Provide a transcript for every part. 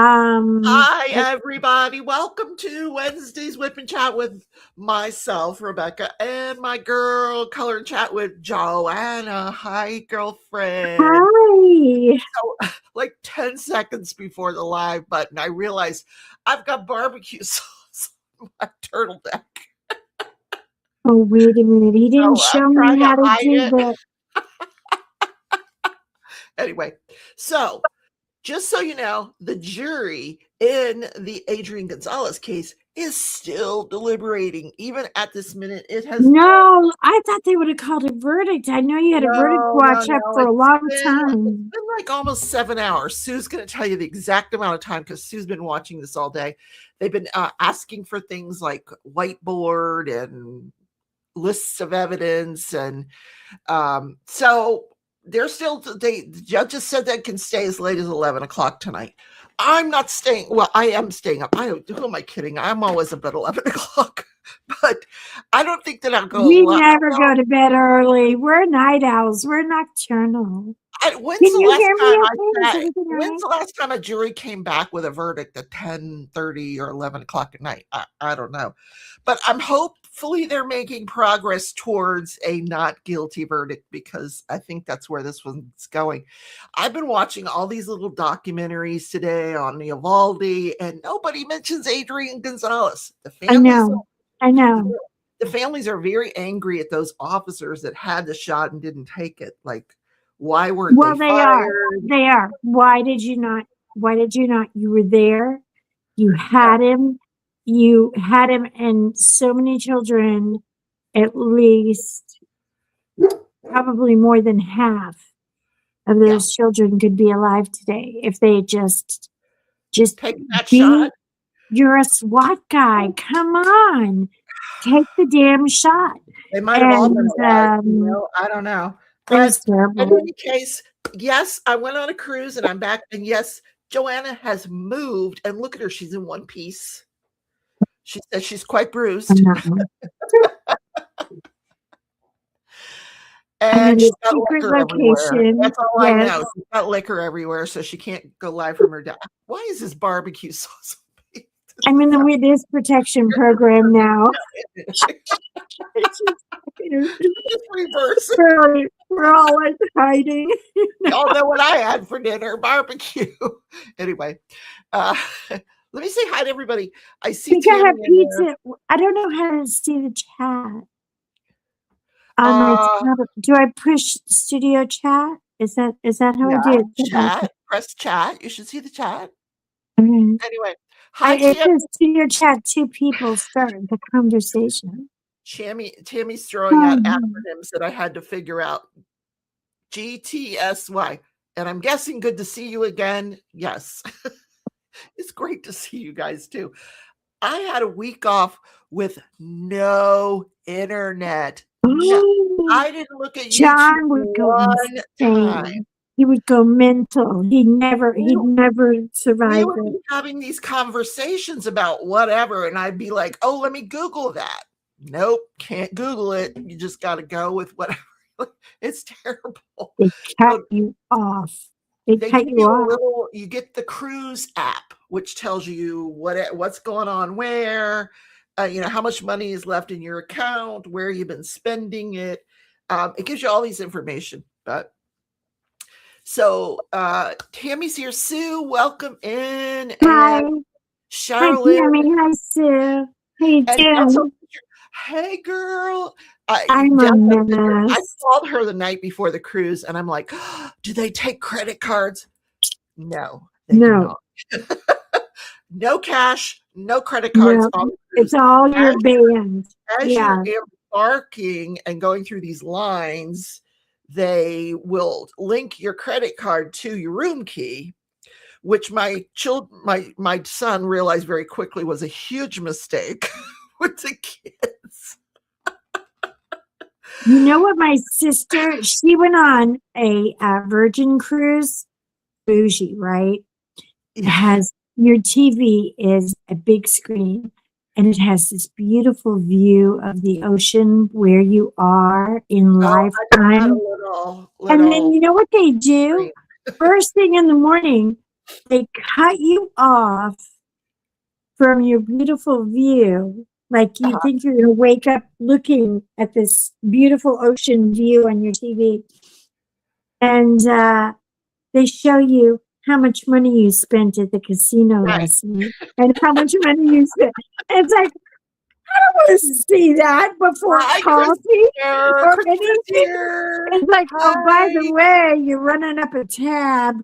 Hi, everybody. Welcome to Wednesday's Whip and Chat with myself, Rebecca, and my girl, Color Chat with Joanna. Hi, girlfriend. Hi. So, like 10 seconds before the live button, I realized I've got barbecue sauce on my turtleneck. Oh, wait a minute. He didn't show me how to do that. Anyway, so just so you know, the jury in the Adrian Gonzalez case is still deliberating. Even at this minute, it has no. I thought they would have called a verdict. I know you had a verdict watch up for a long time. It's been like almost 7 hours. Sue's going to tell you the exact amount of time because Sue's been watching this all day. They've been asking for things like whiteboard and lists of evidence, and so they're still. The judges said they can stay as late as 11 o'clock tonight. I'm not staying. Well, I am staying up. Who am I kidding? I'm always up at 11 o'clock, but I don't think that I'll go. We never go to bed early. We're night owls. We're nocturnal. When's the last time a jury came back with a verdict at 10:30 or 11 o'clock at night? I don't know, but I'm hopefully they're making progress towards a not guilty verdict, because I think that's where this one's going. I've been watching all these little documentaries today on Uvalde, and nobody mentions Adrian Gonzalez. I know. The families are very angry at those officers that had the shot and didn't take it. Like, why weren't they fired? They are. Why did you not? You were there. You had him. And so many children, at least probably more than half of those children could be alive today if they just take that shot. You're a SWAT guy. Come on. Take the damn shot. They might have all been alive, I don't know. But in any case, yes, I went on a cruise and I'm back. And yes, Joanna has moved. And look at her. She's in one piece. She says she's quite bruised. And she's got liquor everywhere. That's all I know. She's got liquor everywhere, so she can't go live from her desk. Why is this barbecue sauce? I'm in the witness protection program now. Reverse. We're all like hiding. Y'all know what I had for dinner: barbecue. Anyway, let me say hi to everybody. I see. I have pizza. I don't know how to see the chat. Do I push studio chat? Is that how I do it? Chat. Press chat. You should see the chat. Mm-hmm. Anyway. Hi, it says studio chat, 2 people starting the conversation. Tammy's throwing out acronyms that I had to figure out. GTSY. And I'm guessing good to see you again. Yes. It's great to see you guys too. I had a week off with no internet. I didn't look at YouTube. John would go one time. He would go mental. He'd never survive. We would be having these conversations about whatever, and I'd be like, "Oh, let me Google that." Nope, can't Google it. You just got to go with whatever. It's terrible. They cut you off. They cut you off. You get the cruise app, which tells you what's going on where, how much money is left in your account, where you've been spending it. It gives you all these information, but. So Tammy's here. Sue, welcome in. Hi. And Charlotte. Hi, Tammy. Hi, Sue. How you doing? Hey, girl. I'm a mess. I called her the night before the cruise, and I'm like, do they take credit cards? No. They do not. No cash, no credit cards. No, it's all your band. As you're embarking and going through these lines, they will link your credit card to your room key, which my son realized very quickly was a huge mistake with the kids. You know what? My sister, she went on a Virgin cruise, bougie, right? It has, your TV is a big screen. And it has this beautiful view of the ocean where you are in lifetime. And then you know what they do? First thing in the morning, they cut you off from your beautiful view. Like you think you're going to wake up looking at this beautiful ocean view on your TV. And they show you how much money you spent at the casino last night and how much money you spent. And it's like, I don't want to see that before coffee or anything. It's like, oh, by the way, you're running up a tab.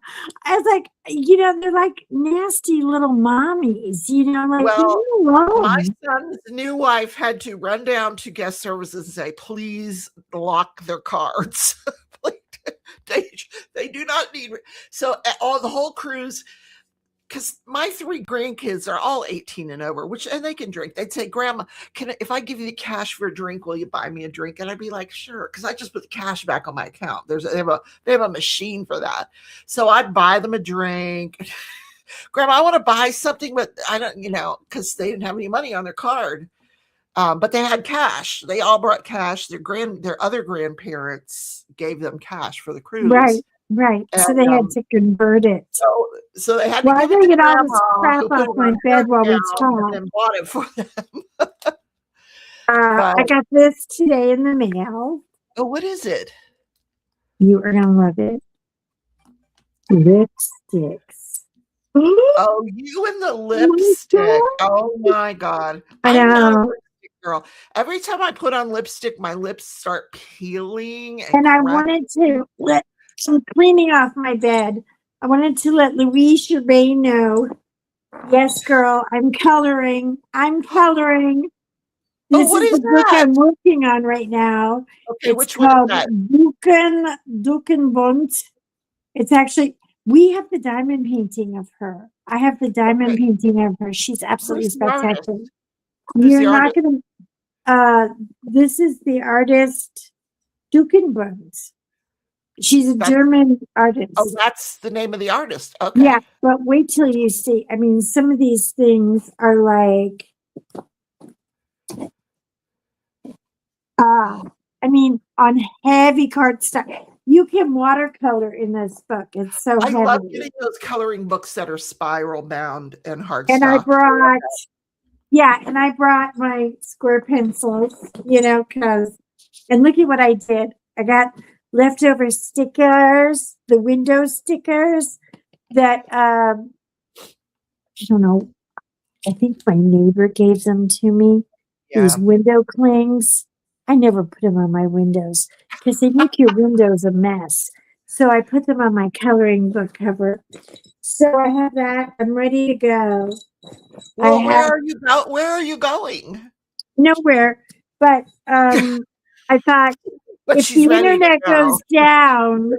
I was like, they're like nasty little mommies, like, Well, leave me alone. my son's new wife had to run down to guest services and say, please lock their cards. They do not need. So all the whole cruise, because my 3 grandkids are all 18 and over, and they can drink. They'd say, Grandma, if I give you the cash for a drink, will you buy me a drink? And I'd be like, sure, because I just put the cash back on my account. They have a machine for that. So I'd buy them a drink. Grandma, I want to buy something, but I don't, because they didn't have any money on their card. But they had cash. They all brought cash. Their other grandparents gave them cash for the cruise. Right. And, so they had to convert it. So they had to give it to get all Grandma, this crap off my bed while we talk. And bought it for them. I got this today in the mail. Oh, what is it? You are gonna love it. Lipsticks. Oh, you and the lipstick. Oh my God. I know. I'm not a lipstick girl. Every time I put on lipstick, my lips start peeling. And I wanted to I'm cleaning off my bed. I wanted to let Louise Gervais know. Yes, girl, I'm coloring. This what is the book I'm working on right now. Okay, which one is that? Dukenbund. It's actually, we have the diamond painting of her. I have the diamond painting of her. She's absolutely spectacular. You're not going to, this is the artist Dukenbund. She's a German artist. Oh, that's the name of the artist. Okay. Yeah, but wait till you see. I mean, some of these things are like, on heavy cardstock. You can watercolor in this book. It's so heavy. I love getting those coloring books that are spiral bound and hardstock. And I brought my square pencils, because, and look at what I did. I got leftover stickers, the window stickers that, I don't know, I think my neighbor gave them to me. Yeah. These window clings. I never put them on my windows because they make your windows a mess. So I put them on my coloring book cover. So I have that. I'm ready to go. Well, where are you going? Nowhere. But I thought, if the internet goes down,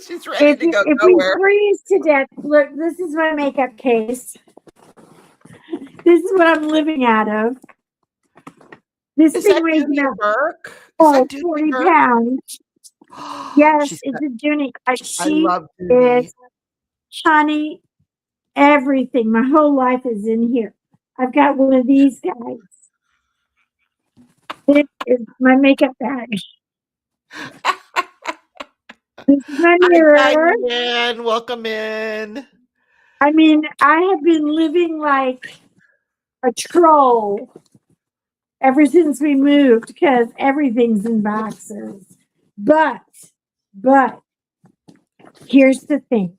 she's ready to go if nowhere. We freeze to death, look, this is my makeup case. This is what I'm living out of. This thing weighs about 40 pounds. Yes, it's a Junie. She is Shani. Everything. My whole life is in here. I've got one of these guys. This is my makeup bag. This is my mirror. Hi, welcome in. I mean, I have been living like a troll ever since we moved because everything's in boxes. But here's the thing.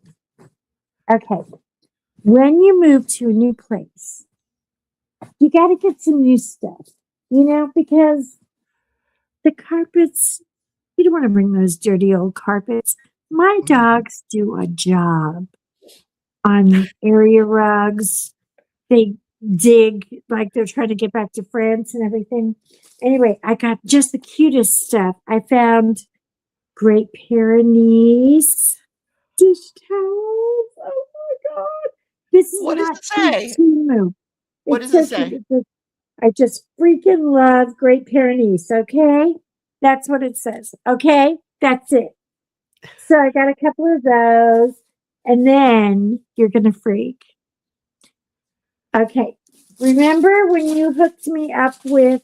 Okay. When you move to a new place, you got to get some new stuff, because the carpets, you don't want to bring those dirty old carpets. My dogs do a job on area rugs. They dig like they're trying to get back to France and everything. Anyway, I got just the cutest stuff. I found Great Pyrenees dish towels. Oh my God. This is what not does it say? What does it say? I just freaking love Great Pyrenees. Okay. That's what it says. Okay. That's it. So I got a couple of those and then you're going to freak. Okay. Remember when you hooked me up with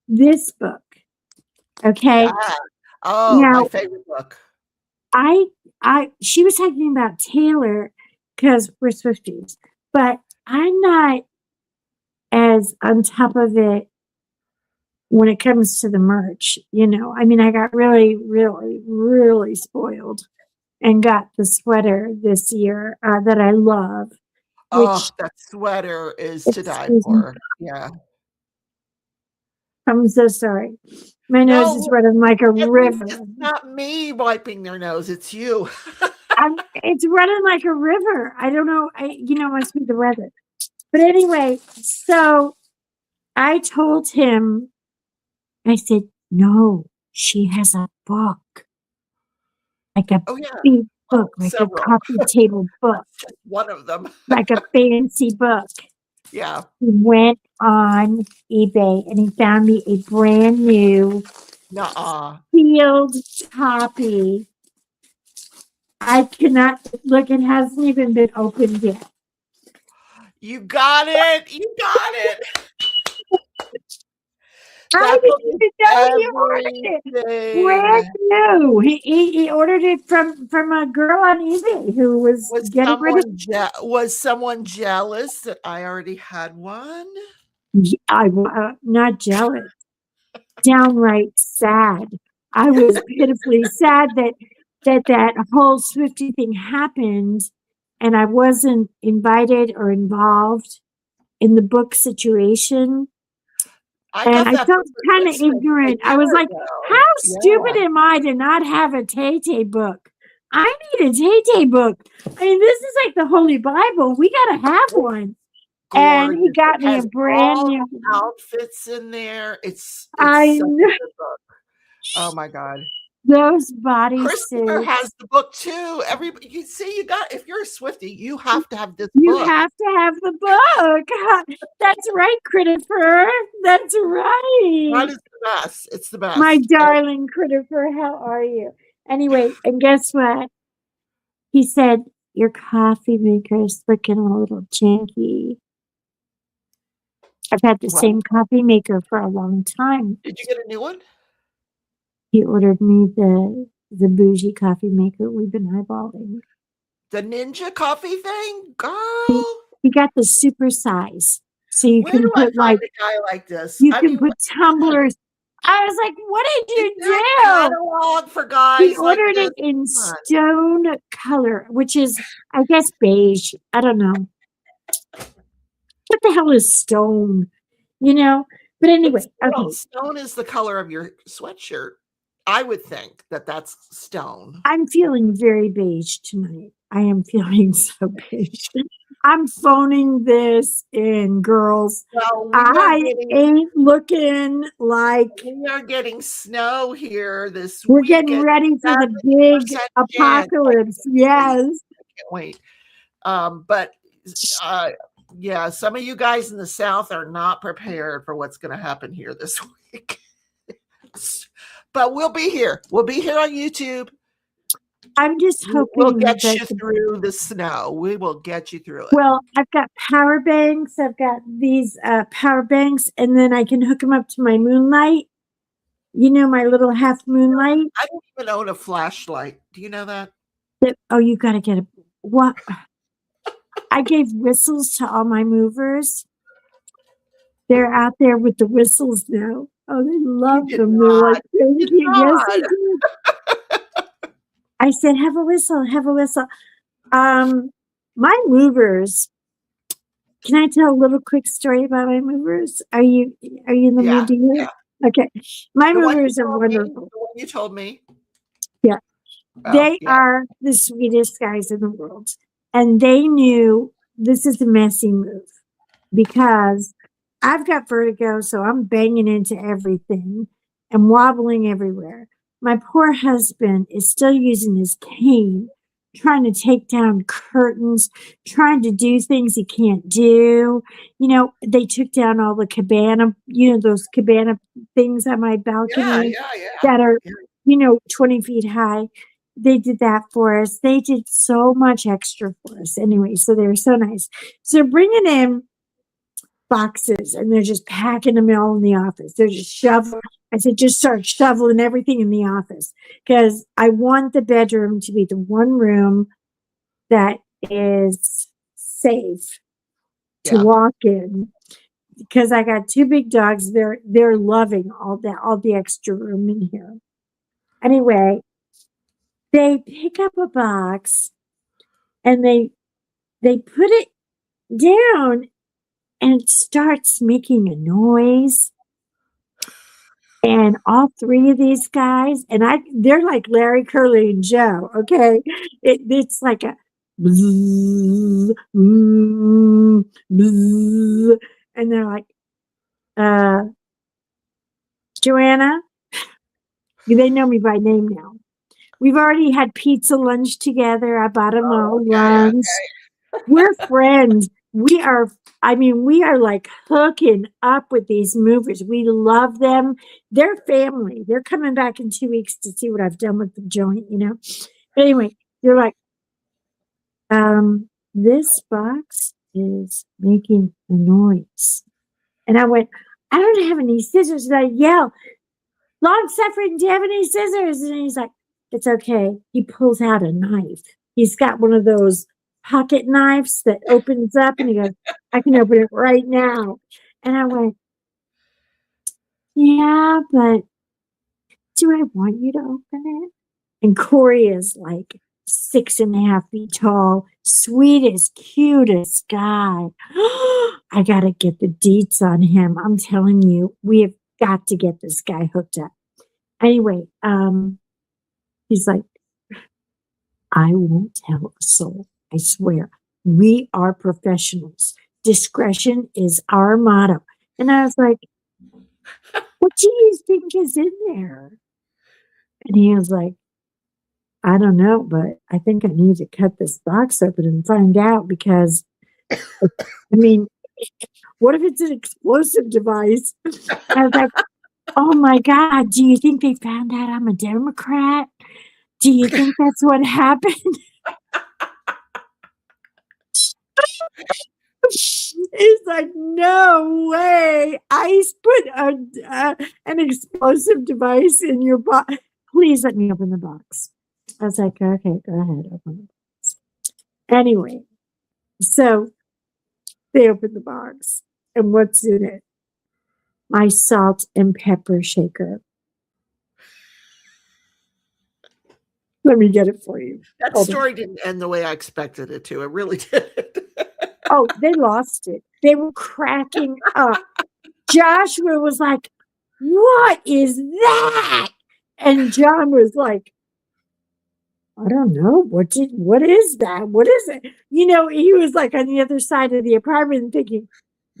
this book? Okay. Oh, now, my favorite book. I she was talking about Taylor because we're Swifties, but I'm not as on top of it when it comes to the merch. I mean, I got really, really, really spoiled and got the sweater this year that I love. Oh, that sweater is to die for. Yeah. I'm so sorry. My nose is running like a river. It's not me wiping their nose. It's you. It's running like a river. I don't know. Must be the weather. But anyway, so I told him, I said, no, she has a book. Like a big book, like a coffee table book. Just one of them. Like a fancy book. Yeah. He went on eBay and he found me a brand new sealed copy. I cannot look, it hasn't even been opened yet. You got it. You got it. I didn't even know he ordered it. Brand new. He ordered it from a girl on eBay who was getting rid of. Was someone jealous that I already had one? I'm not jealous. Downright sad. I was pitifully sad that whole Swiftie thing happened, and I wasn't invited or involved in the book situation. I felt kind of ignorant. I was like, how stupid am I to not have a Tay-Tay book? I need a Tay-Tay book. I mean, this is like the Holy Bible. We got to have one. And he got me a brand new outfits in there. It's I know. Such a good book. Oh my God. Those bodysuits. Christopher has the book too. Everybody, you see, if you're a Swiftie, you have to have this book. You have to have the book. That's right, Christopher. That's right. That is the best. It's the best. My darling Christopher, how are you? Anyway, and guess what? He said, your coffee maker is looking a little janky. I've had the same coffee maker for a long time. Did you get a new one? He ordered me the bougie coffee maker we've been eyeballing. The Ninja coffee thing? Girl. He got the super size. So you can put a guy like this? You can put tumblers. I was like, what did you do? Catalog for guys. He ordered it in stone color, which is, I guess, beige. I don't know. What the hell is stone? But anyway. Stone is the color of your sweatshirt. I would think that's stone. I'm feeling very beige tonight. I am feeling so beige. I'm phoning this in, girls. Well, I ain't looking like we are getting snow here this week. We're getting ready for the big apocalypse. Yes. I can't wait. Yeah, some of you guys in the South are not prepared for what's going to happen here this week. But we'll be here. We'll be here on YouTube. I'm just hoping we'll get you through the snow. We will get you through it. Well, I've got power banks. I've got these power banks, and then I can hook them up to my moonlight. My little half moonlight. I don't even own a flashlight. Do you know that? You got to get a what? I gave whistles to all my movers. They're out there with the whistles now. Oh, they love them. They're like, thank you. Yes, I did. I said, have a whistle, have a whistle. My movers. Can I tell a little quick story about my movers? Are you in the mood to hear? Yeah. Okay. My movers are wonderful. The one you told me. Yeah. They are the sweetest guys in the world. And they knew this is a messy move because I've got vertigo, so I'm banging into everything and wobbling everywhere. My poor husband is still using his cane, trying to take down curtains, trying to do things he can't do. They took down all the cabana, those cabana things on my balcony that are, 20 feet high. They did that for us. They did so much extra for us anyway, so they were so nice. So they're bringing in boxes and they're just packing them all in the office. They're just shoving. I said, just start shoveling everything in the office because I want the bedroom to be the one room that is safe to walk in because I got 2 big dogs. They're loving all the extra room in here. Anyway, they pick up a box and they put it down and it starts making a noise. And all 3 of these guys, and they're like Larry, Curly, and Joe, okay? It's like a bzzz, bzzz, and they're like, Joanna, they know me by name now. We've already had pizza lunch together. I bought them all lunch. Okay. We're friends. We are like hooking up with these movers. We love them. They're family. They're coming back in 2 weeks to see what I've done with the joint, But anyway, they're like, this box is making a noise. And I went, I don't have any scissors. And I yell, long suffering, do you have any scissors? And he's like, it's okay. He pulls out a knife. He's got one of those pocket knives that opens up and he goes, I can open it right now. And I went, yeah, but do I want you to open it? And Corey is like 6.5 feet tall, sweetest, cutest guy. I got to get the deets on him. I'm telling you, we have got to get this guy hooked up. Anyway, he's like, I won't tell a soul. I swear, we are professionals. Discretion is our motto. And I was like, what do you think is in there? And he was like, I don't know, but I think I need to cut this box open and find out because, what if it's an explosive device? I was like, oh my God, do you think they found out I'm a Democrat? Do you think that's what happened? He's like, no way. ICE put an explosive device in your box. Please let me open the box. I was like, okay, go ahead, open the box. Anyway, so they opened the box. And what's in it? My salt and pepper shaker. Let me get it for you. That story didn't end the way I expected it to. It really didn't. Oh, they lost it. They were cracking up. Joshua was like, what is that? And John was like, I don't know. What is that? What is it? He was like on the other side of the apartment thinking,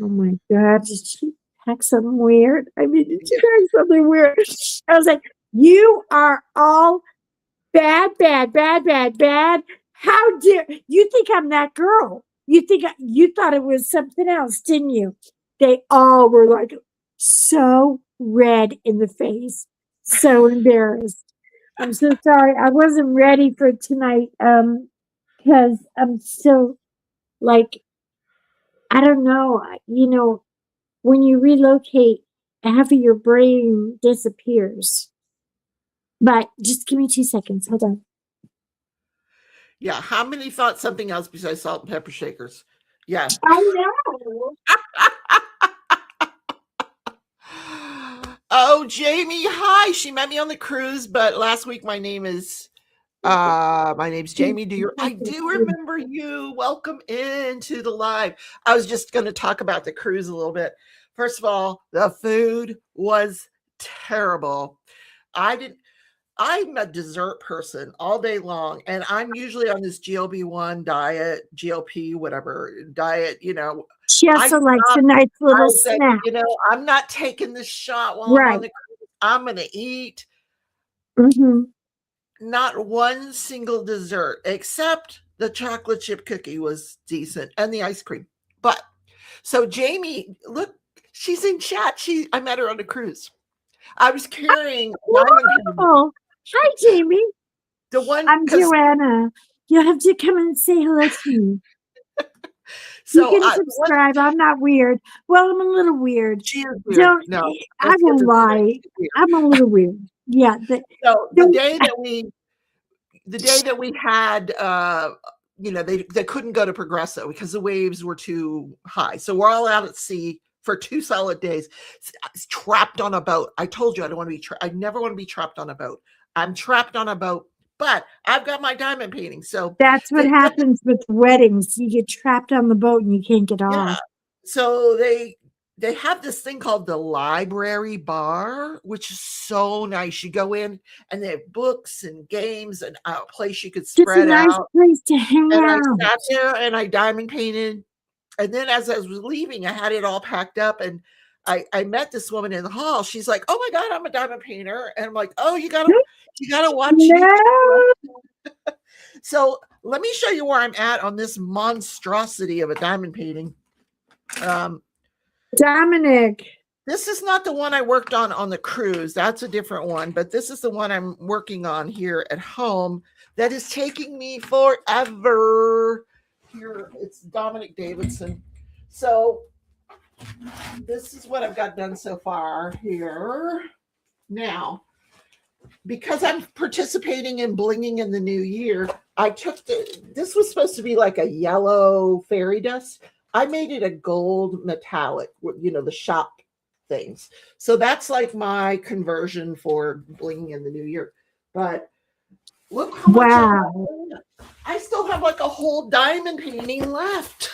oh my God, did she pack something weird? Did she pack something weird? I was like, you are all bad. How dare you think I'm that girl? You thought it was something else, didn't you? They all were like so red in the face, so embarrassed. I'm so sorry. I wasn't ready for tonight because I'm still like, I don't know. When you relocate, half of your brain disappears. But just give me 2 seconds. Hold on. Yeah. How many thought something else besides salt and pepper shakers? Yeah. I know. Oh, Jamie. Hi. She met me on the cruise, but last week my name's Jamie. I do remember you. Welcome into the live. I was just going to talk about the cruise a little bit. First of all, the food was terrible. I'm a dessert person all day long, and I'm usually on this GLP-1 diet, GLP, whatever diet, She also likes a nice little snack. I'm not taking this shot while I'm on the cruise. I'm going to eat. Mm-hmm. Not one single dessert, except the chocolate chip cookie was decent and the ice cream. But so Jamie, look, she's in chat. I met her on the cruise. I was carrying. Oh, hi, Jamie. The one I'm Joanna. You'll have to come and say hello to me. You So can what subscribe. I'm not weird. Well, I'm a little weird. she is weird. Don't, No, I let's get won't this lie. straight. She's weird. I'm a little weird. Yeah. So the don't- day that we had you know, they couldn't go to Progresso because the waves were too high. So we're all out at sea for 2 solid days, trapped on a boat. I told you I don't want to be I never want to be trapped on a boat. I'm trapped on a boat, but I've got my diamond painting. So That's what happens with weddings. You get trapped on the boat and you can't get off. So they have this thing called the library bar, which is so nice. You go in and they have books and games and a place you could spread out. Just a nice place to hang and out. I sat there and I diamond painted. And then as I was leaving, I had it all packed up, and I met this woman in the hall. She's like, "Oh my God, I'm a diamond painter." And I'm like, "Oh, you gotta watch No. So let me show you where I'm at on this monstrosity of a diamond painting. Dominic. This is not the one I worked on the cruise. That's a different one, but this is the one I'm working on here at home that is taking me forever. Here, it's Dominic Davidson. So this is what I've got done so far here. Now, because I'm participating in Blinging in the New Year, I took this was supposed to be like a yellow fairy dust. I made it a gold metallic, you know, the shop things. So that's like my conversion for Blinging in the New Year. But look how much I still have like a whole diamond painting left.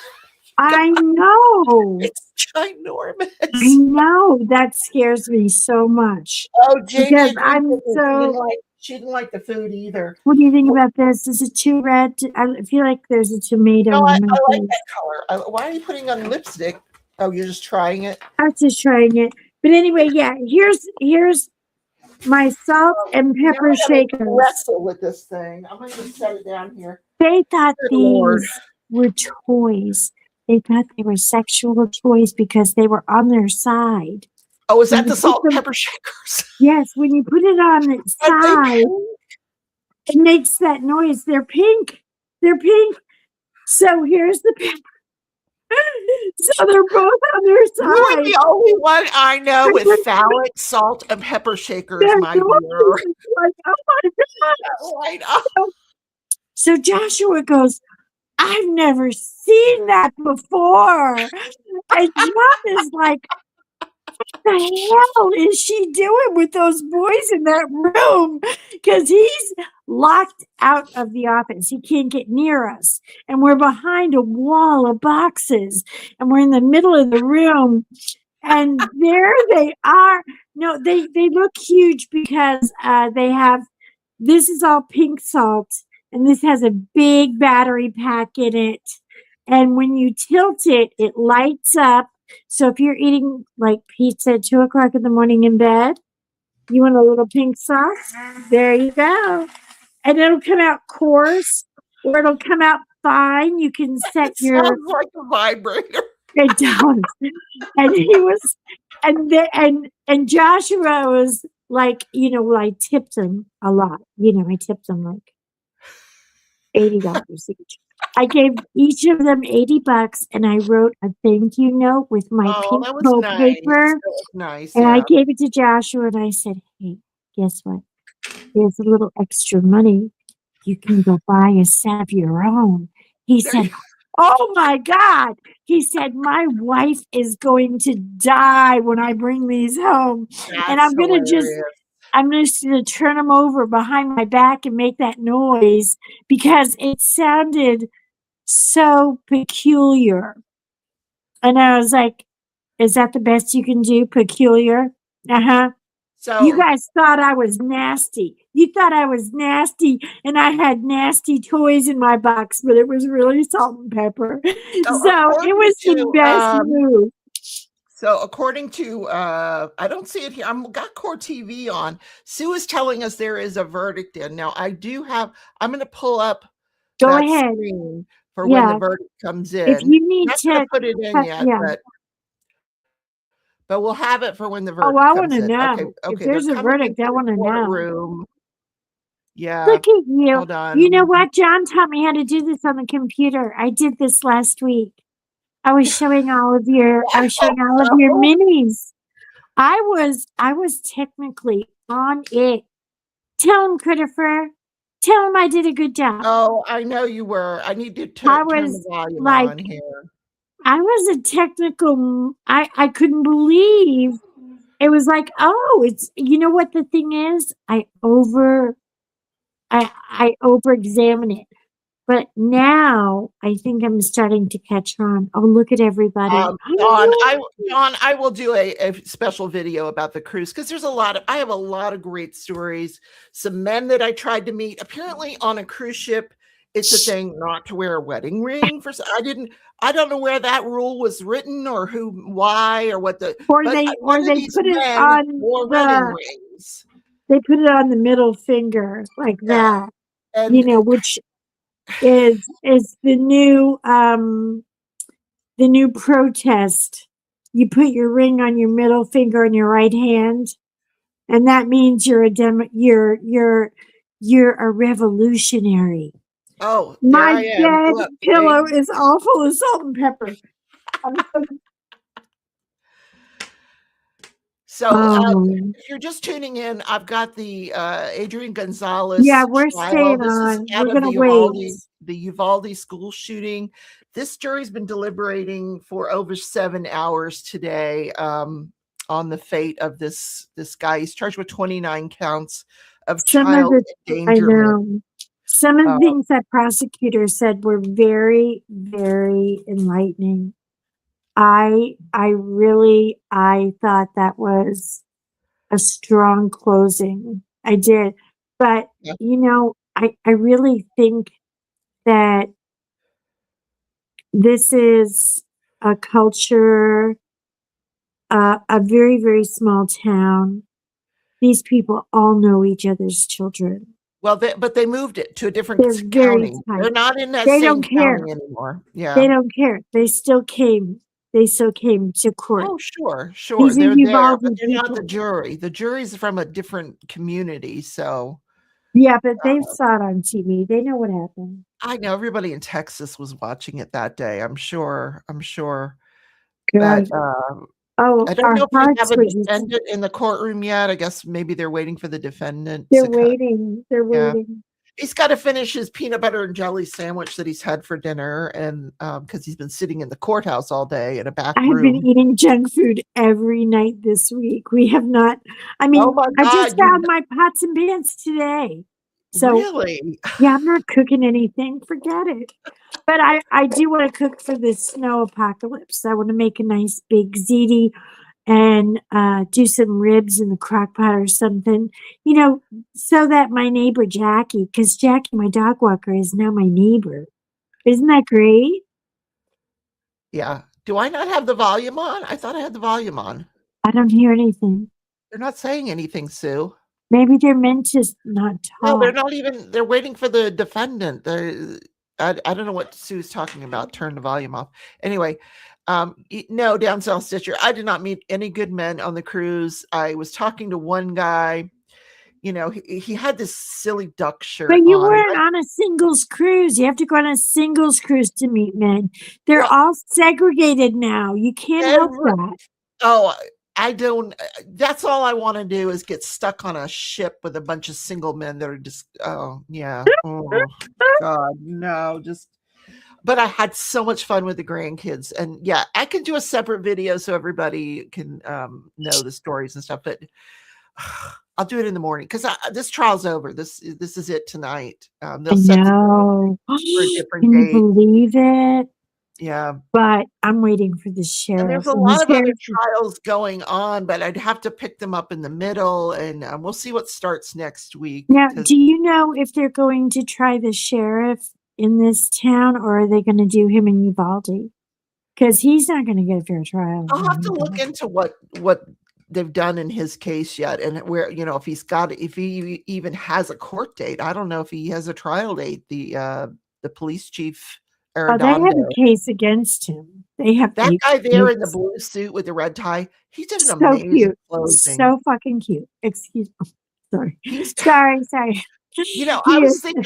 I know. It's ginormous. I know. That scares me so much. Oh, Jamie, because I'm so. She didn't like the food either. What do you think about this? Is it too red? I feel like there's a tomato. No, I like that color. Why are you putting on lipstick? Oh, you're just trying it? I'm just trying it. But anyway, yeah, here's my salt and pepper shakers. Wrestle with this thing. I'm going to just set it down here. They thought these were toys. They thought they were sexual toys because they were on their side. Oh, is that the salt and pepper shakers? Yes, when you put it on its side, it makes that noise. They're pink. They're pink. So here's the pepper. So they're both on their side. You're the only one I know with phallic salt and pepper shakers, my dear. Like, oh my God. So Joshua goes, I've never seen that before. And John is like, what the hell is she doing with those boys in that room? Because he's locked out of the office. He can't get near us. And we're behind a wall of boxes. And we're in the middle of the room. And there they are. No, they look huge because they have, this is all pink salt. And this has a big battery pack in it. And when you tilt it, it lights up. So if you're eating like pizza at 2 o'clock in the morning in bed, you want a little pink sauce? There you go. And it'll come out coarse or it'll come out fine. You can set your. Sounds like a vibrator. It does. And he was, and Joshua was like, you know, well, I tipped him a lot. You know, I tipped him like $80 each. I gave each of them $80 and I wrote a thank you note with my pink gold paper. That was nice. And I gave it to Joshua and I said, hey, guess what? There's a little extra money. You can go buy a set of your own. He said, oh my God. He said, my wife is going to die when I bring these home. And I'm going to turn them over behind my back and make that noise because it sounded so peculiar. And I was like, is that the best you can do? Peculiar? Uh-huh. So you guys thought I was nasty. You thought I was nasty and I had nasty toys in my box, but it was really salt and pepper. So it was the best move. So according to, I don't see it here. I've got Core TV on. Sue is telling us there is a verdict in. Now I do have, I'm going to pull up that screen for when the verdict comes in. If you need to put it in yet, but we'll have it for when the verdict comes in. Oh, I want to know. Okay, if there's a verdict, I want to know. Room. Yeah. Look at you. Hold on. You know what? John taught me how to do this on the computer. I did this last week. I was showing all of your So, minis. I was technically on it. Tell him, Christopher. Tell him I did a good job. oh, I know you were. I need to I turn the was volume like, on here. I was a technical. I couldn't believe it was like, oh, it's you know what the thing is. I over examine it. But now I think I'm starting to catch on. Oh, look at everybody. Dawn, I will do a special video about the cruise because I have a lot of great stories. Some men that I tried to meet. Apparently, on a cruise ship, it's a thing not to wear a wedding ring. I don't know where that rule was written or why or what Or but they none of these put it men on wore wedding rings. they put it on the middle finger like Yeah, that. and Which is the new protest. You put your ring on your middle finger on your right hand, and that means you're a revolutionary. oh, there My I am. bed Look, pillow is all full of salt and pepper. So, Um, if you're just tuning in, I've got the Adrian yeah, Gonzalez we're trial. staying This is on. We're out of gonna wait. The Uvalde school shooting. This jury's been deliberating for over 7 hours today on the fate of this guy. He's charged with 29 counts of Some of child the I endangerment. know. Some of Uh, the things that prosecutors said were very, very enlightening. I thought that was a strong closing. I did. But yeah. I really think that this is a culture, a very, very small town. These people all know each other's children. Well, but they moved it to a different They're very county. They're tight. not in that They same don't care. county anymore. They Yeah. don't care. They still came. They still came to court. Oh, sure, sure. These are They're there, but Uvalde they're not the people. jury. The jury's from a different community. So Yeah, but they saw it on TV. They know what happened. I know everybody in Texas was watching it that day. I'm sure. But Good. Oh, I don't our know if we have hearts a were just, defendant in the courtroom yet. I guess maybe they're waiting for the defendant they're to come. waiting. They're Yeah. waiting. He's got to finish his peanut butter and jelly sandwich that he's had for dinner, and because he's been sitting in the courthouse all day in a back I've been room. eating junk food every night this week. We have not, I Oh mean, my I just God, you found my pots and pans today. So, really? yeah, I'm not cooking anything. Forget it. But I do want to cook for this snow apocalypse. I want to make a nice big ziti and do some ribs in the crock pot or something, so that my neighbor Jackie, because Jackie, my dog walker, is now my neighbor. Isn't that great? Yeah. Do I not have the volume on? I thought I had the volume on. I don't hear anything. They're not saying anything, Sue. Maybe they're meant to not No, they're talk. not even. They're waiting for the defendant. I don't know what Sue's talking about. Turn the volume off. Anyway, no, down South Stitcher. I did not meet any good men on the cruise. I was talking to one guy. He had this silly duck shirt But you on. weren't on a singles cruise. You have to go on a singles cruise to meet men. They're Well, all segregated now. You can't help that. Oh, I don't. That's all I want to do is get stuck on a ship with a bunch of single men that are just. Oh yeah. Oh God, no. But I had so much fun with the grandkids, and yeah, I can do a separate video so everybody can know the stories and stuff. But I'll do it in the morning because this trial's over. This is it tonight. They'll set No. for a different Can you date. believe it? Yeah. But I'm waiting for the And sheriff. there's a lot of other trials going on, but I'd have to pick them up in the middle, and we'll see what starts next week. Now, do you know if they're going to try the sheriff in this town, or are they going to do him in Uvalde? Because he's not going to get a fair trial. I'll have to look into what they've done in his case yet, and where if he even has a court date. I don't know if he has a trial date. The police chief. Oh, they have a case against him. They have that guy there in the blue suit with the red tie. He did an amazing cute. closing. So fucking cute. Excuse me. Sorry. Sorry. I was thinking,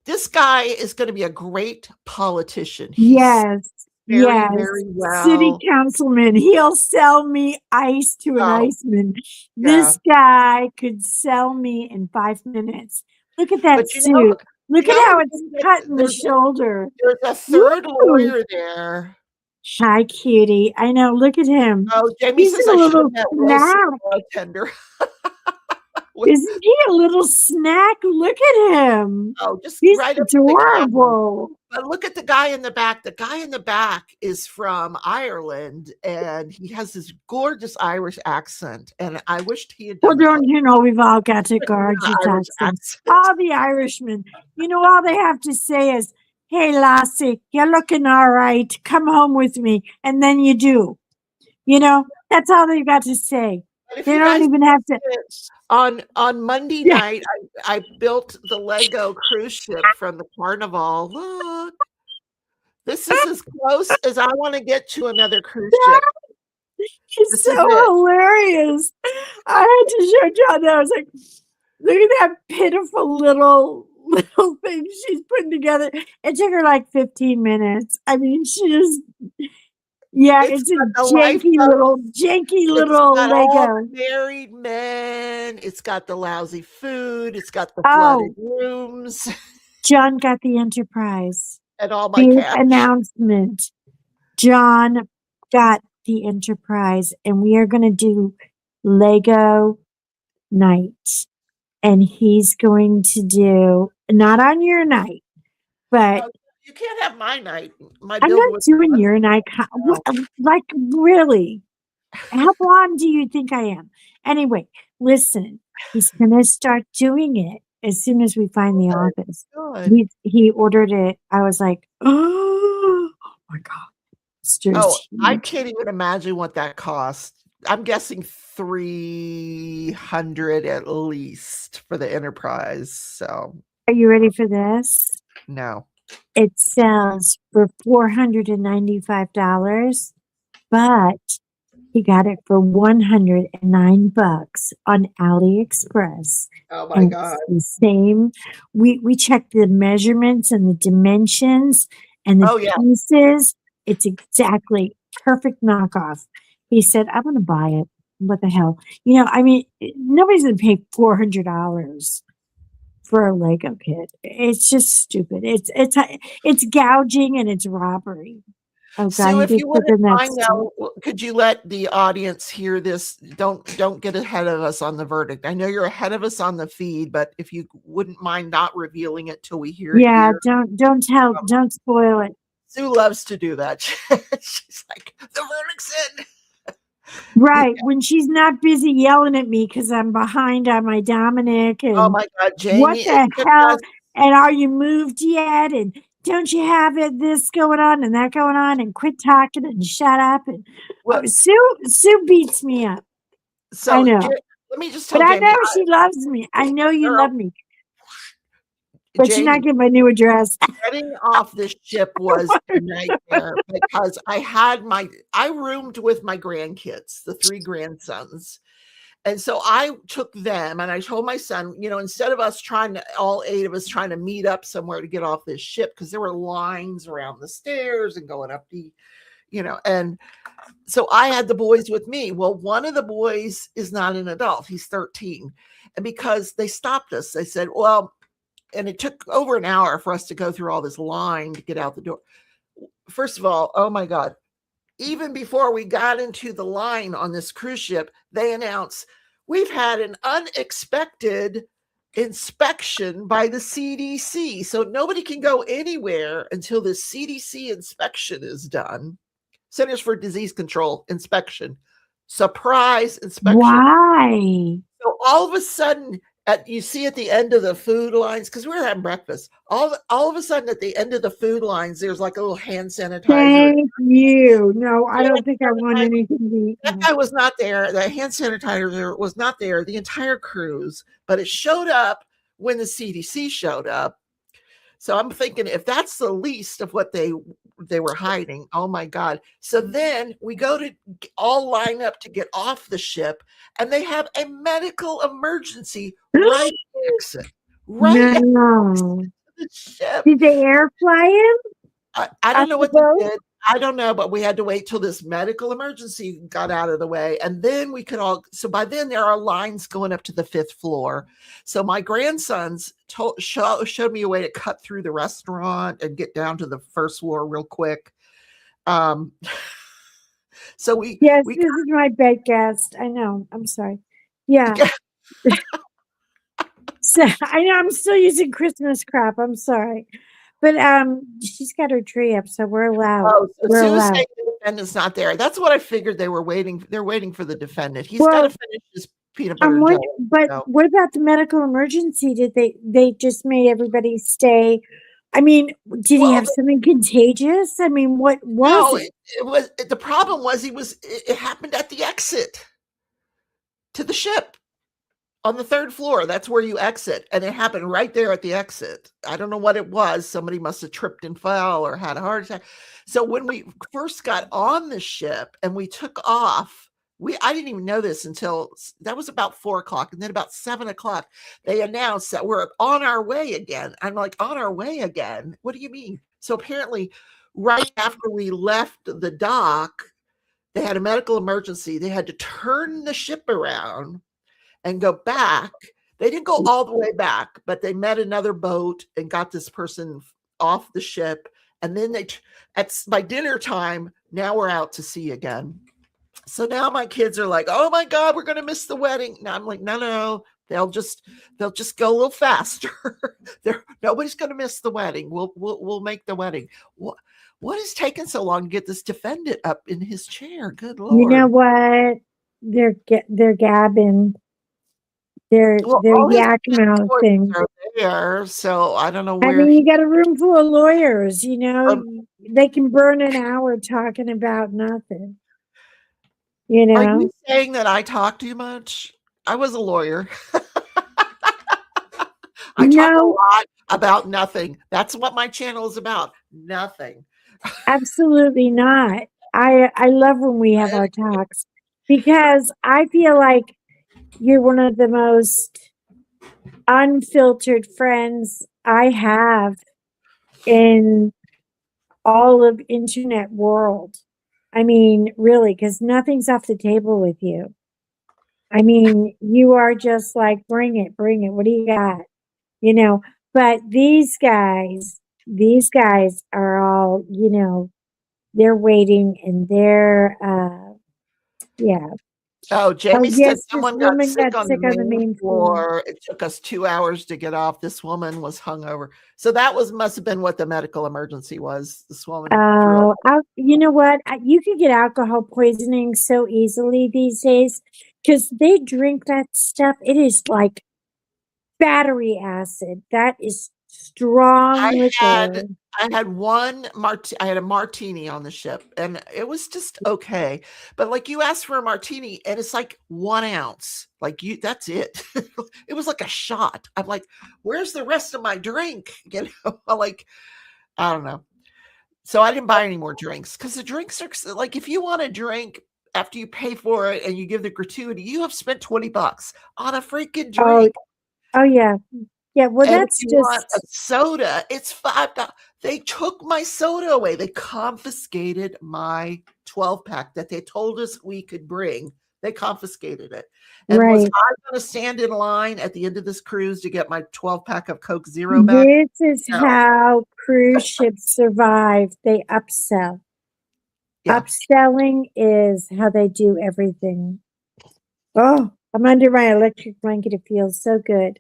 this guy is going to be a great politician. Yes. very, Yes, very city well. councilman. He'll sell me ice to an Oh, iceman. yeah. This guy could sell me in 5 minutes. Look at that But suit. Look at how the it's thing that cut in the there's shoulder. there's a third Woo! lawyer there. Hi, cutie. I know. Look at him. Oh, Jamie He's says a I should little have met Wilson, snack. the bartender. Isn't he a little snack? Look at him. Oh, just He's right up to the camera. adorable. But look at the guy in the back. The guy in the back is from Ireland, and he has this gorgeous Irish accent. And I wished he had Well, done the don't close. you know we've all got to An guard your Irish accents. accent. All the Irishmen, all they have to say is, "Hey, lassie, you're looking all right. Come home with me," and then you do. That's all they got to say. But if They you don't guys even have to. on Monday Yeah. night, I built the Lego cruise ship from the carnival. Look, this is as close as I want to get to another cruise ship. It's This so is it. hilarious. I had to show John that. I was like, look at that pitiful little thing she's putting together. It took her like 15 minutes. I mean, she just, it's got a the janky It's little got all Lego. the married men. It's got the lousy food. It's got the Oh, flooded rooms John got the Enterprise. and all my Big cash. announcement. John got the Enterprise, and we are going to do Lego night. And he's going to do, not on your night, but Oh, you can't have my night. My I'm build not was doing your night. Like, really? How blonde do you think I am? Anyway, listen, he's going to start doing it as soon as we find the office. good. He ordered it. I was like, oh my God. Oh, I Huge. can't even imagine what that cost. I'm guessing 300 at least for the Enterprise. So Are you ready for this? no. It sells for $495, but he got it for $109 on AliExpress. Oh my And God. it's the same. We checked the measurements and the dimensions and the Oh yeah. pieces. It's exactly perfect knockoff. He said, "I'm going to buy it. What the hell?" I mean, nobody's going to pay $400 for a Lego kit. It's just stupid. It's gouging and it's robbery. Oh God, Sue, he if did you something wouldn't mind that's now, could you let the audience hear this? Don't get ahead of us on the verdict. I know you're ahead of us on the feed, but if you wouldn't mind not revealing it till we hear it yeah. here. Don't spoil it. Sue loves to do that. She's like, the verdict's in. Right, when she's not busy yelling at me because I'm behind on my Dominic Oh and my God, what Jamie, it the took hell, us. and are you moved yet? And don't you have this going on and that going on? And quit talking and shut up. And Well, Sue beats me up. I know, let me just but tell I know Jamie. she loves me. I know you Girl, love me, but you're not Jamie, getting my new address. getting off this ship was a nightmare because I roomed with my grandkids, the 3 grandsons. And so I took them and I told my son, instead of us all 8 of us trying to meet up somewhere to get off this ship, because there were lines around the stairs and going up and so I had the boys with me. Well, one of the boys is not an adult. He's 13. And because they stopped us, they said, well, and it took over an hour for us to go through all this line to get out the door. First of all, oh my God, even before we got into the line on this cruise ship, they announced, we've had an unexpected inspection by the CDC. So nobody can go anywhere until the CDC inspection is done. Centers for Disease Control inspection. Surprise inspection. Why? So all of a sudden, you see at the end of the food lines, because we were having breakfast, all of a sudden at the end of the food lines, there's like a little hand sanitizer. Thank you. No, I don't think I want anything to eat. That guy was not there. The hand sanitizer was not there the entire cruise, but it showed up when the CDC showed up. So I'm thinking, if that's the least of what they were hiding, oh my God. So then we go to all line up to get off the ship, and they have a medical emergency right next to No. the ship. Did they air fly him? I don't know what they did. I don't know, but we had to wait till this medical emergency got out of the way. And then we could all, so by then there are lines going up to the 5th floor. So my grandsons showed me a way to cut through the restaurant and get down to the 1st floor real quick. So Yes, this is my bed guest. I know. I'm sorry. Yeah. So I know I'm still using Christmas crap. I'm sorry. But she's got her tree up, so we're allowed. Oh, so we're Sue's allowed. saying the defendant's not there. That's what I figured they were waiting. They're waiting for the defendant. He's got to finish his peanut butter and jelly. But what about the medical emergency? Did they just made everybody stay? I mean, did he have something contagious? I mean, what was it? It was, the problem was it happened at the exit to the ship on the 3rd floor. That's where you exit. And it happened right there at the exit. I don't know what it was. Somebody must have tripped and fell or had a heart attack. So when we first got on the ship and we took off, I didn't even know this until that was about 4 o'clock. And then about 7 o'clock, they announced that we're on our way again. I'm like, on our way again? What do you mean? So apparently right after we left the dock, they had a medical emergency. They had to turn the ship around and go back. They didn't go all the way back, but they met another boat and got this person off the ship. And then by dinner time, now we're out to sea again. So now my kids are like, oh my God, we're going to miss the wedding. Now I'm like, no, they'll just go a little faster. Nobody's going to miss the wedding. We'll make the wedding. What is taking so long to get this defendant up in his chair? Good Lord. You know what? They're gabbing. They're yak mouth things are there, so I don't know where. I mean, you got a room full of lawyers, you know, they can burn an hour talking about nothing. You know, are you saying that I talk too much? I was a lawyer. I talk a lot about nothing. That's what my channel is about. Nothing. Absolutely not. I love when we have our talks because I feel like you're one of the most unfiltered friends I have in all of internet world. I mean, really, because nothing's off the table with you. I mean, you are just like, bring it. What do you got? You know, but these guys are all, you know, they're waiting and they're, yeah. Oh, Jamie said someone got sick on the main floor. It took us 2 hours to get off. This woman was hungover. So that must have been what the medical emergency was. This woman. Oh, you know what? You can get alcohol poisoning so easily these days because they drink that stuff. It is like battery acid. That is strong liquor. I had I had a martini on the ship and it was just okay. But like you asked for a martini and it's like 1 ounce. Like that's it. It was like a shot. I'm like, where's the rest of my drink? You know, like, I don't know. So I didn't buy any more drinks because the drinks are like, if you want a drink after you pay for it and you give the gratuity, you have spent $20 on a freaking drink. Oh yeah. Yeah, well, and that's if you want a soda, it's $5. They took my soda away. They confiscated my 12-pack that they told us we could bring. They confiscated it. And was I going to stand in line at the end of this cruise to get my 12-pack of Coke Zero back? This is how cruise ships survive. They upsell. Yeah. Upselling is how they do everything. Oh, I'm under my electric blanket. It feels so good.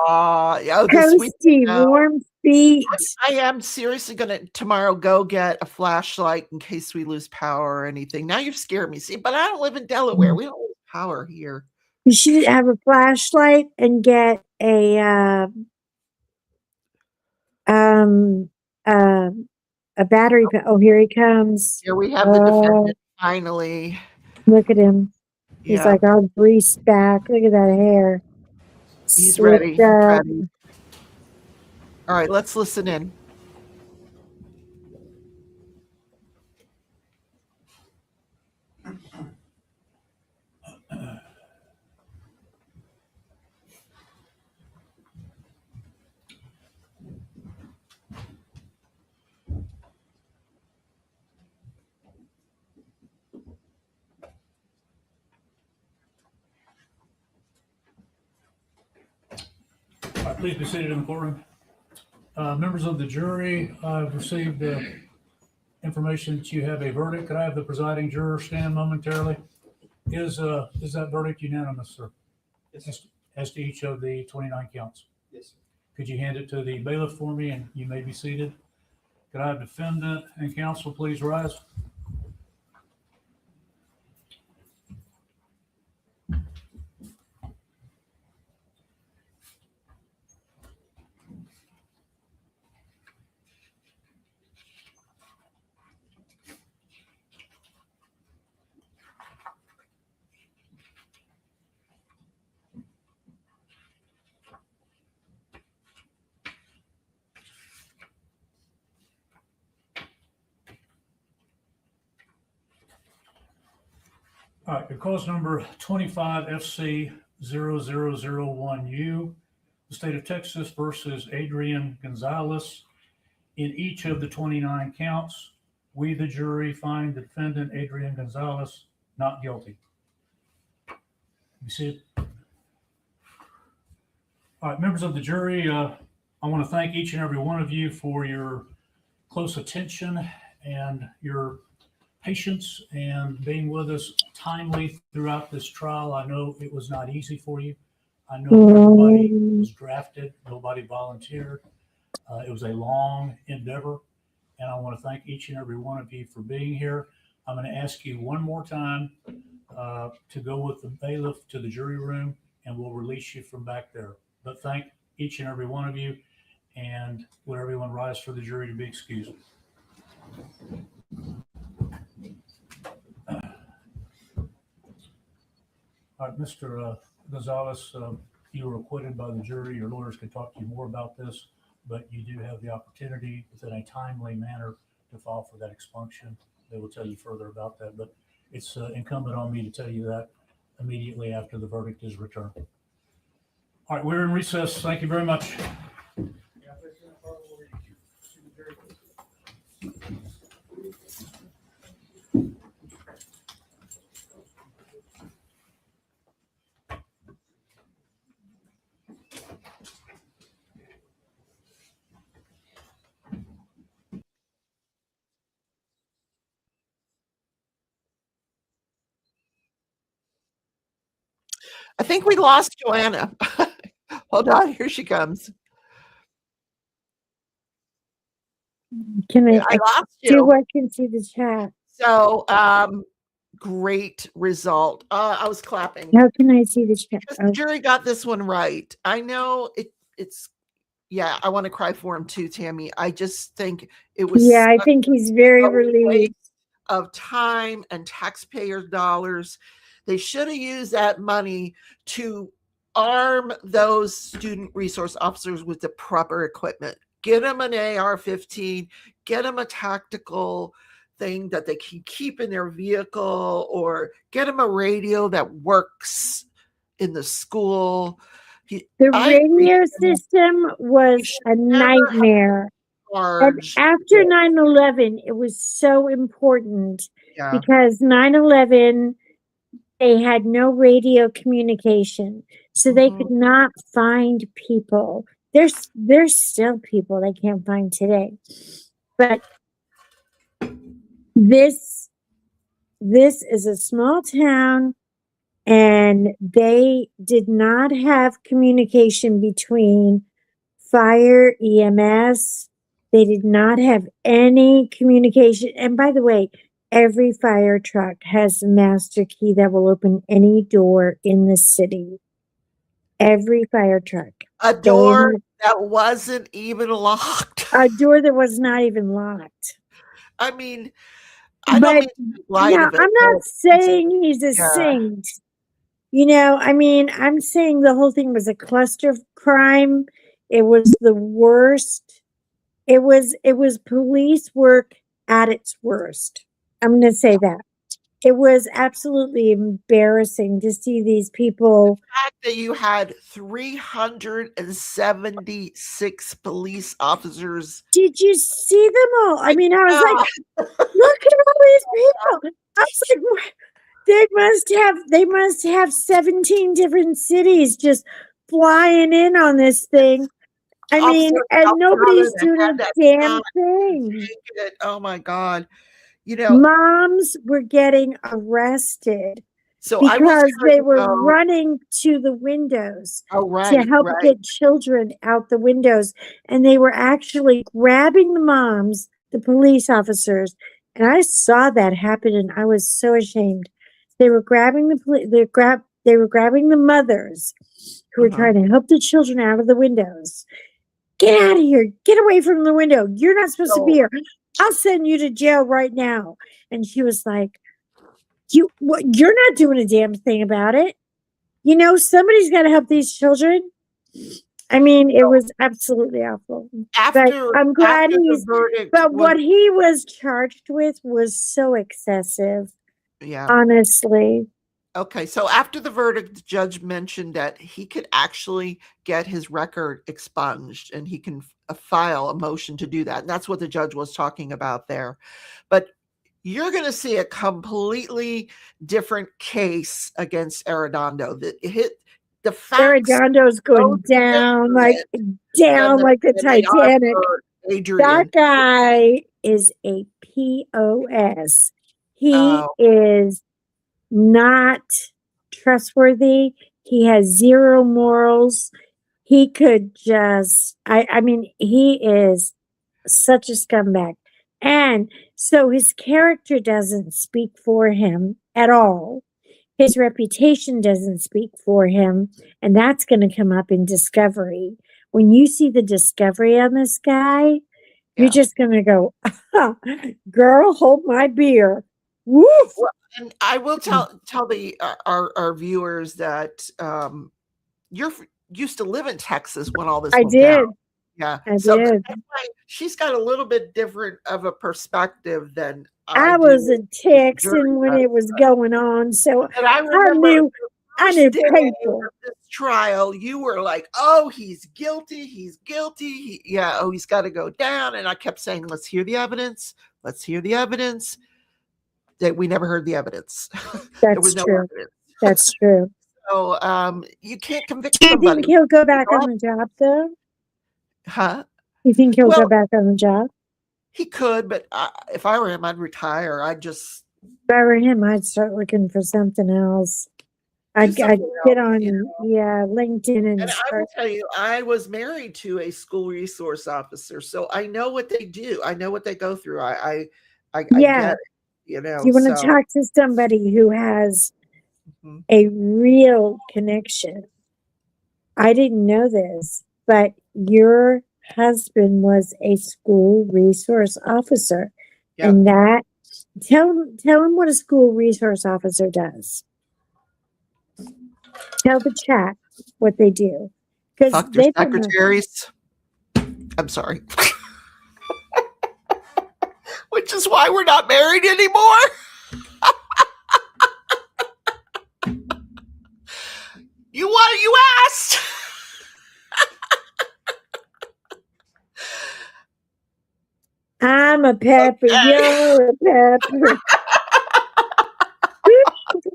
Toasty, warm feet. I am seriously going to tomorrow go get a flashlight in case we lose power or anything. Now you've scared me. See, but I don't live in Delaware. We don't lose power here. You should have a flashlight and get a battery. Oh, here he comes. Here we have the defendant finally. Look at him. He's like all greased back. Look at that hair. He's ready. He's ready. All right, let's listen in. Please be seated in the courtroom. Members of the jury, I've received information that you have a verdict. Could I have the presiding juror stand momentarily? Is that verdict unanimous, sir? Yes, sir. As to each of the 29 counts? Yes, sir. Could you hand it to the bailiff for me, and you may be seated? Could I have defendant and counsel please rise? All right, your cause number 25 FC 0001U, the state of Texas versus Adrian Gonzalez. In each of the 29 counts, we, the jury, find the defendant, Adrian Gonzalez, not guilty. You see it? All right, members of the jury, I want to thank each and every one of you for your close attention and your patience and being with us timely throughout this trial. I know it was not easy for you. I know everybody was drafted, nobody volunteered. It was a long endeavor, and I want to thank each and every one of you for being here. I'm going to ask you one more time to go with the bailiff to the jury room, and we'll release you from back there. But thank each and every one of you, and would everyone rise for the jury to be excused? All right, Mr. Gonzalez, you were acquitted by the jury. Your lawyers can talk to you more about this, but you do have the opportunity within a timely manner to file for that expunction. They will tell you further about that, but it's incumbent on me to tell you that immediately after the verdict is returned. All right, we're in recess. Thank you very much. I think we lost Joanna. Hold on, here she comes. Can I lost do you. I can see the chat? So, great result. I was clapping. How can I see the chat? Because the jury got this one right. I know it's yeah, I want to cry for him too, Tammy. I just think it was I think he's very relieved. waste of time and taxpayer dollars. They should have used that money to arm those student resource officers with the proper equipment. Get them an AR-15, get them a tactical thing that they can keep in their vehicle, or get them a radio that works in the school. The radio system was a nightmare. And after 9/11, it was so important because 9/11, they had no radio communication, so they could not find people. There's still people they can't find today, but this is a small town, and they did not have communication between fire, EMS. They did not have any communication. And by the way, every fire truck has a master key that will open any door in the city. Every fire truck. A door that wasn't even locked. A door that was not even locked. I mean, I don't mean to lie to I'm not saying he's a saint. You know, I mean, I'm saying the whole thing was a cluster crime. It was the worst. It was police work at its worst. I'm going to say that. It was absolutely embarrassing to see these people. The fact that you had 376 police officers. Did you see them all? I mean, I was like, look at all these people. I was like, they must have 17 different cities just flying in on this thing. I mean, Officer and nobody's Alvarado that doing had a that damn shot, thing. taking it. Oh my God. You know, Moms were getting arrested so I will because tell they you were though, running to the windows oh, to right, help right. get children out the windows. And they were actually grabbing the moms, the police officers. And I saw that happen and I was so ashamed. They were grabbing they were grabbing the mothers who were Uh-huh. trying to help the children out of the windows. Get out of here. Get away from the window. You're not supposed to be So, here. I'll send you to jail right now. And she was like, you're not doing a damn thing about it. You know, somebody's got to help these children. I mean, it was absolutely awful. But I'm glad after the he's, verdict but was, what he was charged with was so excessive, yeah. honestly. Okay, so after the verdict, the judge mentioned that he could actually get his record expunged and he can file a motion to do that. And that's what the judge was talking about there. But you're going to see a completely different case against Arredondo. The facts Arredondo's going down like the Titanic. Adrian. That guy is a POS. He Oh. is not trustworthy. He has zero morals. He could just, I mean, he is such a scumbag. And so his character doesn't speak for him at all. His reputation doesn't speak for him. And that's going to come up in discovery. When you see the discovery on this guy, you're just going to go, girl, hold my beer. Woof. Well, and I will tell the our viewers that you're used to live in Texas when all this I went did. down. Yeah. I So did. she's got a little bit different of a perspective than I was in Texan when it was going on, so and I knew people. This trial, you were like, "Oh, he's guilty. He's guilty. He's got to go down." And I kept saying, "Let's hear the evidence. Let's hear the evidence." That we never heard the evidence. There was no true. evidence. That's true. So you can't convict Do you somebody. think he'll go back on the job, though? Huh? You think he'll go back on the job? He could, but if I were him, I'd retire. If I were him, I'd start looking for something else. I'd get on, LinkedIn and I will tell you, I was married to a school resource officer, so I know what they do. I know what they go through. I get it. You know, you want to talk to somebody who has a real connection. I didn't know this, but your husband was a school resource officer. Yep. And that, tell him what a school resource officer does. Tell the chat what they do. Fuck their secretaries. I'm sorry. Which is why we're not married anymore. You asked. I'm a pepper. Okay. You're a pepper.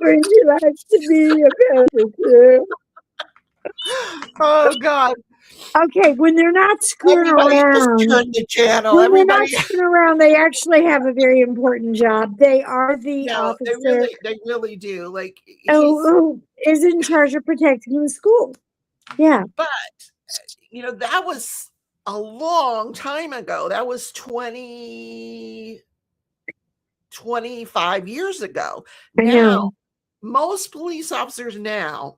Would you like to be a pepper too? Oh God. Okay, when they're not screwing around, just turn the channel. When they're not screwing around, they actually have a very important job. They are the officer. They really do. Like who is in charge of protecting the school. Yeah. But that was a long time ago. That was 25 years ago. Now, most police officers now,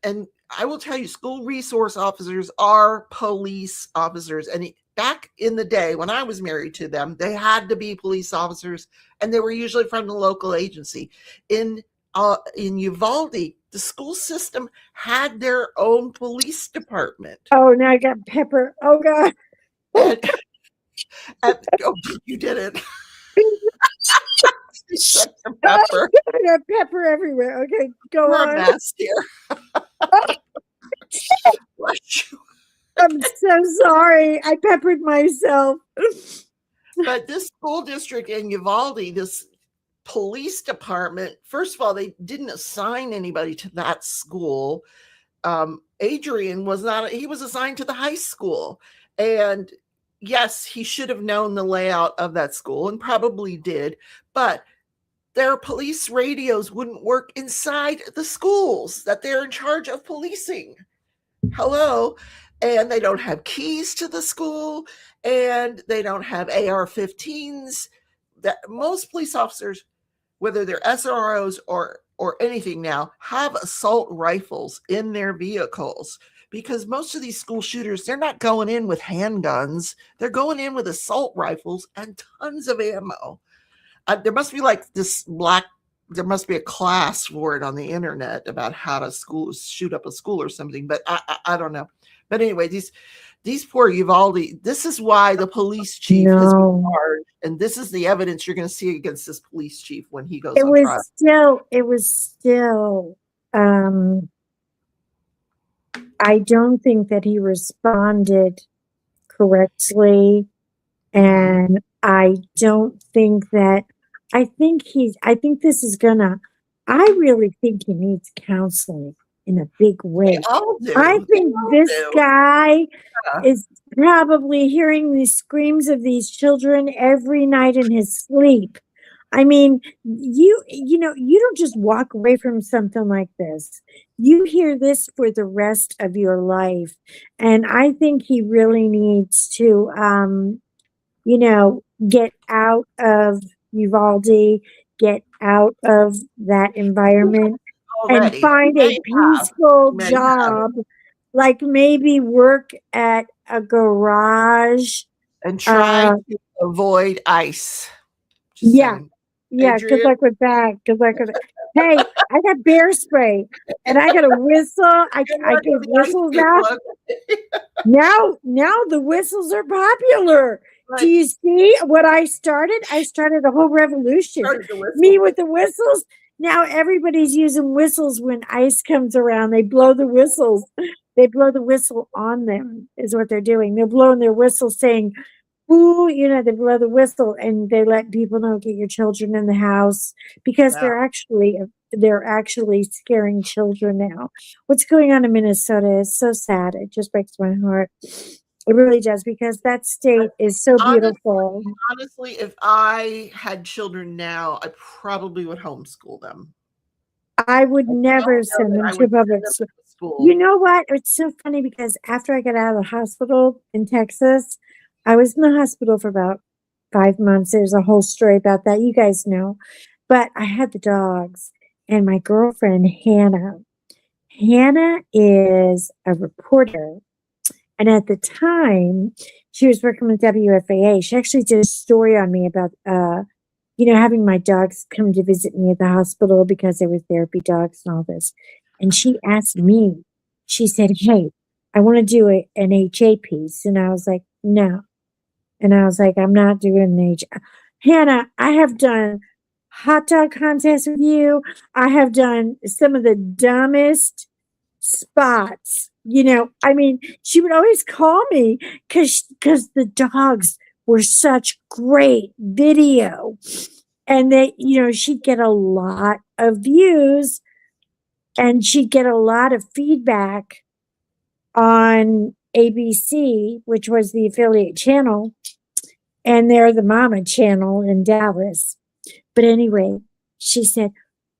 and I will tell you, school resource officers are police officers. And back in the day when I was married to them, they had to be police officers, and they were usually from the local agency. In Uvalde, the school system had their own police department. Oh, now I got pepper. Oh God. You did it. Pepper. I got pepper everywhere. Okay, go on. We're a mess here. I'm so sorry. I peppered myself. But this school district in Uvalde, this police department, first of all, they didn't assign anybody to that school. Adrian was not, he was assigned to the high school. And yes, he should have known the layout of that school and probably did, but their police radios wouldn't work inside the schools that they're in charge of policing. Hello. And they don't have keys to the school, and they don't have AR-15s. That most police officers, whether they're SROs or anything now, have assault rifles in their vehicles, because most of these school shooters, they're not going in with handguns. They're going in with assault rifles and tons of ammo. There must be like there must be a class for it on the internet about how to shoot up a school or something, but I don't know. But anyway, these poor Uvalde, this is why the police chief has been charged, and this is the evidence you're going to see against this police chief when he goes on trial. It was still, I don't think that he responded correctly. And I don't think that, I think this is I really think he needs counseling in a big way. I think this guy is probably hearing the screams of these children every night in his sleep. I mean, you don't just walk away from something like this. You hear this for the rest of your life. And I think he really needs to, get out of Uvalde, get out of that environment, and find a peaceful job, like maybe work at a garage. And try to avoid ICE. Yeah, good luck with that. Hey, I got bear spray, and I got a whistle. I get whistles out. Now the whistles are popular. Right. Do you see what I started? I started a whole revolution. Me with the whistles. Now everybody's using whistles when ICE comes around. They blow the whistles. They blow the whistle on them is what they're doing. They're blowing their whistle saying, ooh, they blow the whistle, and they let people know, get your children in the house, because they're actually scaring children now. What's going on in Minnesota is so sad. It just breaks my heart. It really does, because that state is so beautiful. Honestly, if I had children now, I probably would homeschool them. I would never send them to public school. You know what? It's so funny, because after I got out of the hospital in Texas, I was in the hospital for about 5 months. There's a whole story about that. You guys know. But I had the dogs, and my girlfriend, Hannah is a reporter. And at the time, she was working with WFAA. She actually did a story on me about, having my dogs come to visit me at the hospital because they were therapy dogs and all this. And she asked me, she said, hey, I want to do an HA piece. And I was like, no. And I was like, I'm not doing an HA. Hannah, I have done hot dog contests with you. I have done some of the dumbest spots. She would always call me because the dogs were such great video, and she'd get a lot of views, and she'd get a lot of feedback on ABC, which was the affiliate channel, and they're the mama channel in Dallas. But anyway, she said,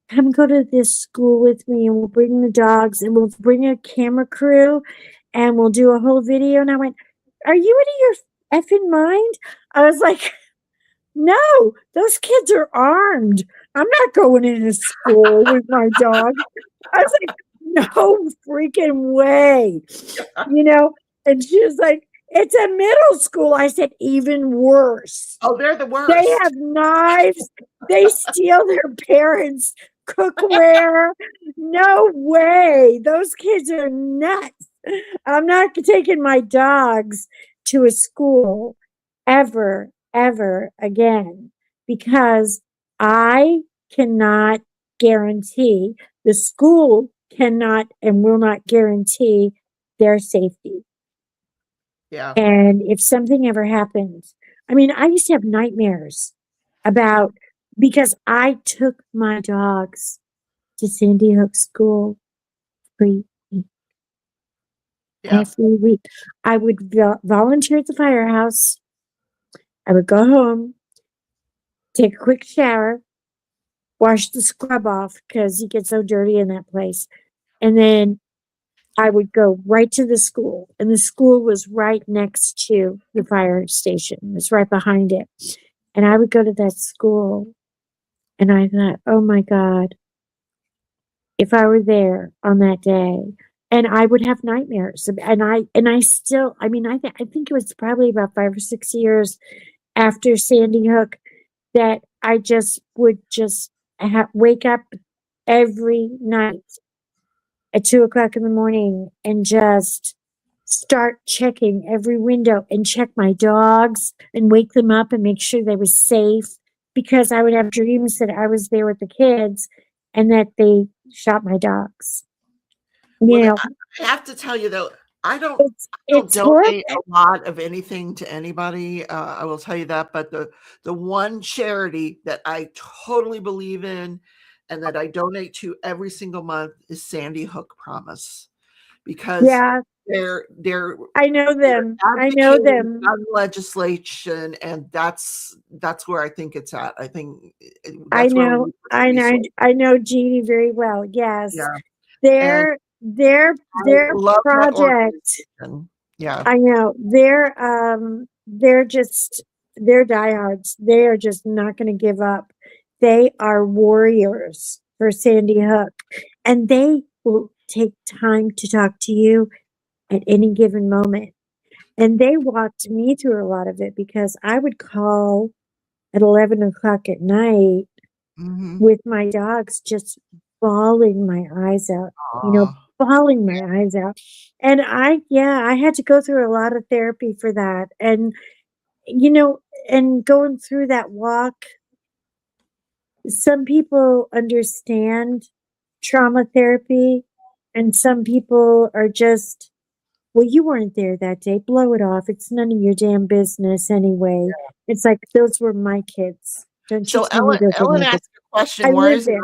come go to this school with me, and we'll bring the dogs, and we'll bring a camera crew, and we'll do a whole video. And I went, are you out of your effing mind? I was like, no, those kids are armed. I'm not going into school with my dog. I was like, no freaking way. And she was like, it's a middle school. I said, even worse. Oh, they're the worst. They have knives. They steal their parents' cookware. No way. Those kids are nuts. I'm not taking my dogs to a school ever again, because I cannot guarantee, the school cannot and will not guarantee their safety. Yeah. And if something ever happens, I used to have nightmares because I took my dogs to Sandy Hook School free. Yeah. every week. I would volunteer at the firehouse. I would go home, take a quick shower, wash the scrub off because you get so dirty in that place. And then I would go right to the school. And the school was right next to the fire station. It was right behind it. And I would go to that school and I thought, oh my God, if I were there on that day. And I would have nightmares. And I still, I mean, I think it was probably about 5 or 6 years after Sandy Hook that I just would just wake up every night at 2 o'clock in the morning and just start checking every window and check my dogs and wake them up and make sure they were safe, because I would have dreams that I was there with the kids and that they shot my dogs. You know, I have to tell you though, I don't it's donate horrible. a lot of anything to anybody. I will tell you that. But the one charity that I totally believe in and that I donate to every single month is Sandy Hook Promise, because Yeah, they're I know them. I know advocating them. gun legislation, and that's where I think it's at. I think I that's where we know, need to I be know, sold. I know Jeannie very well. Yes, Yeah, and their I love that project. organization. Yeah. I know they're just they're diehards. They are just not going to give up. They are warriors for Sandy Hook, and they will take time to talk to you at any given moment. And they walked me through a lot of it because I would call at 11 o'clock at night Mhm. with my dogs just bawling my eyes out, Aw. bawling my eyes out. And I had to go through a lot of therapy for that. And, and going through that walk, some people understand trauma therapy and some people are just, well, you weren't there that day. Blow it off. It's none of your damn business anyway. It's like, those were my kids. Don't you So tell me those were Ellen my kids. asked a I question, lived there.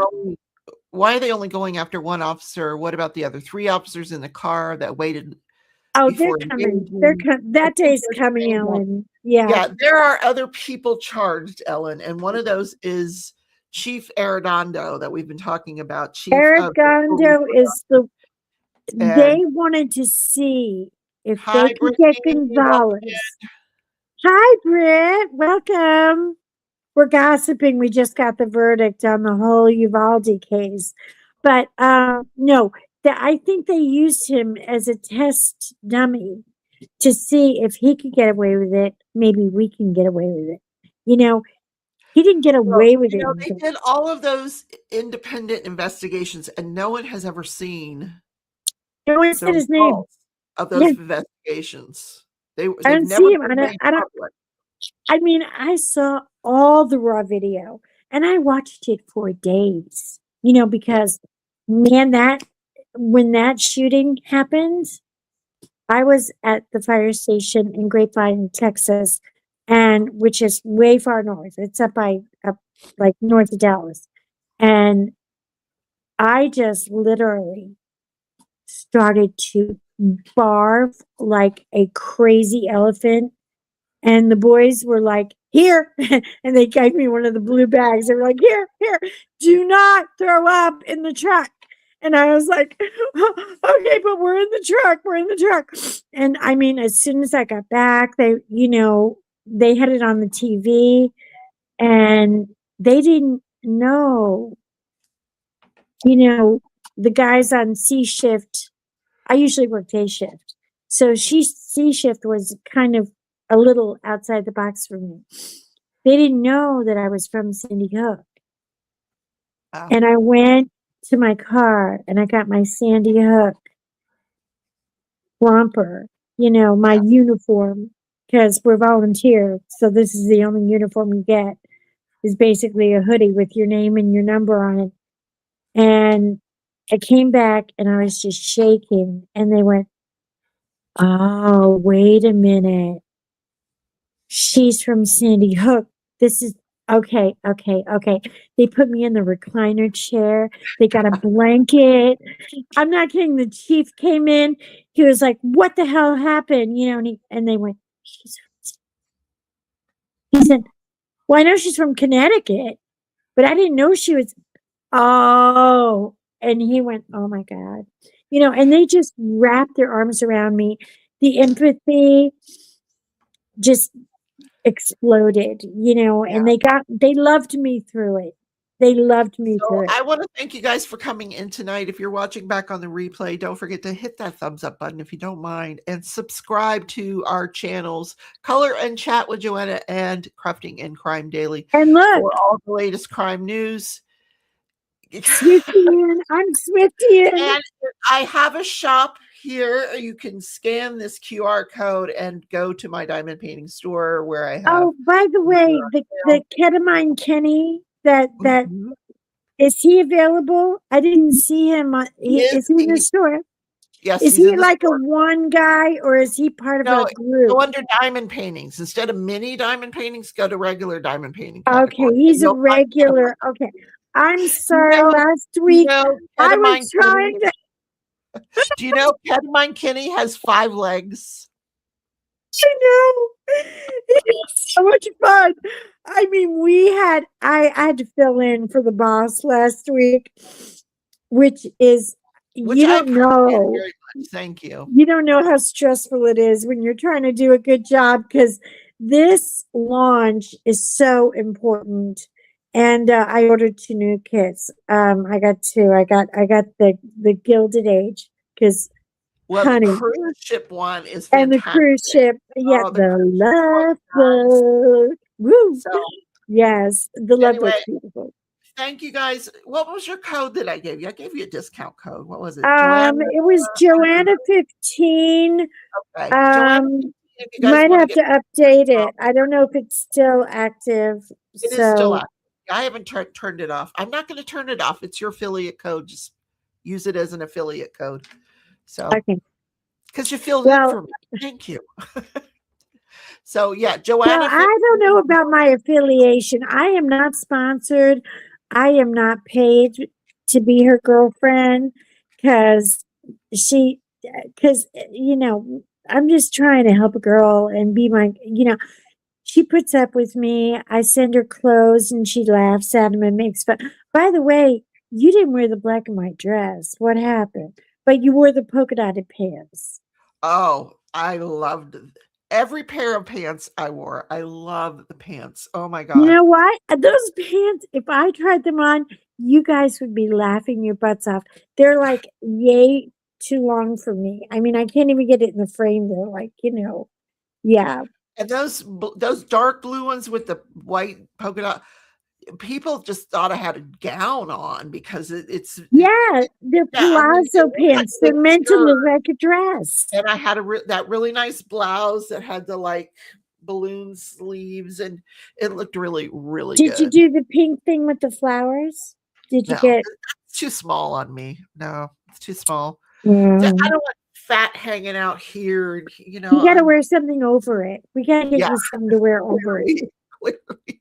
why are they only going after one officer? What about the other 3 officers in the car that waited Oh, they're before coming. engaging? I That think day's they're coming, saying that, Ellen. Yeah. yeah, there are other people charged, Ellen, and one of those is Chief Arredondo that we've been talking about, chief of the Aragondo is they and wanted to see if they hi, could get Brittany, welcome Gonzalez. Hi, Britt. Welcome. We're gossiping. We just got the verdict on the whole Uvalde case. But no, I think they used him as a test dummy to see if he could get away with it. Maybe we can get away with it. He didn't get Well, away with it. they did all of those independent investigations, and no one has ever seen No one the said his name. results of Yeah, those investigations. I They've don't never see him. been made public. I mean, I saw all the raw video and I watched it for days, because man, when that shooting happened, I was at the fire station in Grapevine, Texas, and which is way far north. It's up like north of Dallas. And I just literally started to barf like a crazy elephant. And the boys were like, here. And they gave me one of the blue bags. They were like, here, do not throw up in the truck. And I was like, okay, but we're in the truck. And I mean, as soon as I got back, they had it on the TV and they didn't know, the guys on C shift. I usually work day shift. So C shift was kind of a little outside the box for me. They didn't know that I was from Sandy Hook. Wow. And I went to my car and I got my Sandy Hook romper, my uniform, because we're volunteer. So this is the only uniform you get, is basically a hoodie with your name and your number on it. And I came back and I was just shaking. And they went, oh, wait a minute. She's from Sandy Hook. This is Okay, okay, okay. They put me in the recliner chair. They got a blanket. I'm not kidding. The chief came in. He was like, "What the hell happened?" You know, and they went, "She's." He said, "Well, I know she's from Connecticut, but I didn't know she was." Oh, and he went, "Oh my God," you know. And they just wrapped their arms around me. The empathy just exploded, you know, Yeah. and they loved me through it. They loved me So through it. I want to thank you guys for coming in tonight. If you're watching back on the replay, don't forget to hit that thumbs up button if you don't mind, and subscribe to our channels, Color and Chat with Joanna and Crafting and Crime Daily, And look, for all the latest crime news. Swiftian, I'm Swiftian. And I have a shop here. You can scan this QR code and go to my diamond painting store where I have. Oh, by the way, the ketamine Kenny, that Mhm. is he available? I didn't see him. Is he in the store? Yes, Is he's he in the like store. a one guy, or is he part of No, a group? go under diamond paintings. Instead of mini diamond paintings, go to regular diamond painting Okay, category. he's a You'll find regular. Okay. I'm sorry, last week I ketamine was trying to. Do you know ketamine Kenny has 5 legs? I know. It's so much fun. I mean, I had to fill in for the boss last week, which is, Which you I don't appreciate know. very much. Thank you. You don't know how stressful it is when you're trying to do a good job, because this launch is so important. And I ordered 2 new kits. I got 2. I got the Gilded Age, because Well, honey, the cruise ship one is and the fantastic. cruise ship, yeah, Oh, the cruise love ship one boat. Woo! So Yes, the love anyway, boat's beautiful. thank you guys. What was your code that I gave you? I gave you a discount code. What was it? Joanna? It was Joanna 15. Okay. Joanna, if you guys Might want have to to get update it. I don't know if it's still active. it is still So active. I haven't turned it off. I'm not going to turn it off. It's your affiliate code. Just use it as an affiliate code. So, okay. because you filled in Well, for me. Thank you. So, yeah, well, Joanna. I don't know about my affiliation. I am not sponsored. I am not paid to be her girlfriend, because you know, I'm just trying to help a girl and be my, you know, she puts up with me. I send her clothes and she laughs at them and makes fun. By the way, you didn't wear the black and white dress. What happened? But you wore the polka dotted pants. Oh, I loved every pair of pants I wore. I love the pants. Oh my You God. know what? Those pants, if I tried them on, you guys would be laughing your butts off. They're like yay too long for me. I mean, I can't even get it in the frame. They're like, you know, yeah. And those dark blue ones with the white polka dot, people just thought I had a gown on because it's Yeah, they're yeah, I mean, it palazzo looked like pants. a They're meant to skirt. look like a dress. And I had that really nice blouse that had the like balloon sleeves, and it looked really, really Did you good. do the pink thing with the flowers? Did you No, get? it's too small on me. No, it's too small. I Yeah. don't want fat hanging out here. And, you know, You got to wear something over it. We got to get yeah, you something to wear over it. clearly.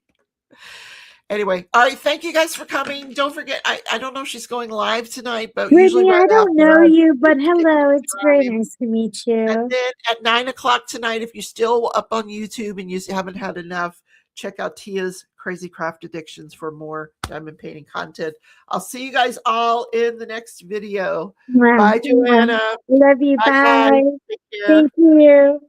Anyway, all right. Thank you guys for coming. Don't forget, I don't know if she's going live tonight, but usually Brittany, right I don't after know us, you, but if hello. you It's very drive. nice to meet And you. then at 9 o'clock tonight, if you're still up on YouTube and you haven't had enough, check out Tia's Crazy Craft Addictions for more diamond painting content. I'll see you guys all in the next video. Wow. Bye, Joanna. Love you. Bye, guys. Bye. Take care. Thank you.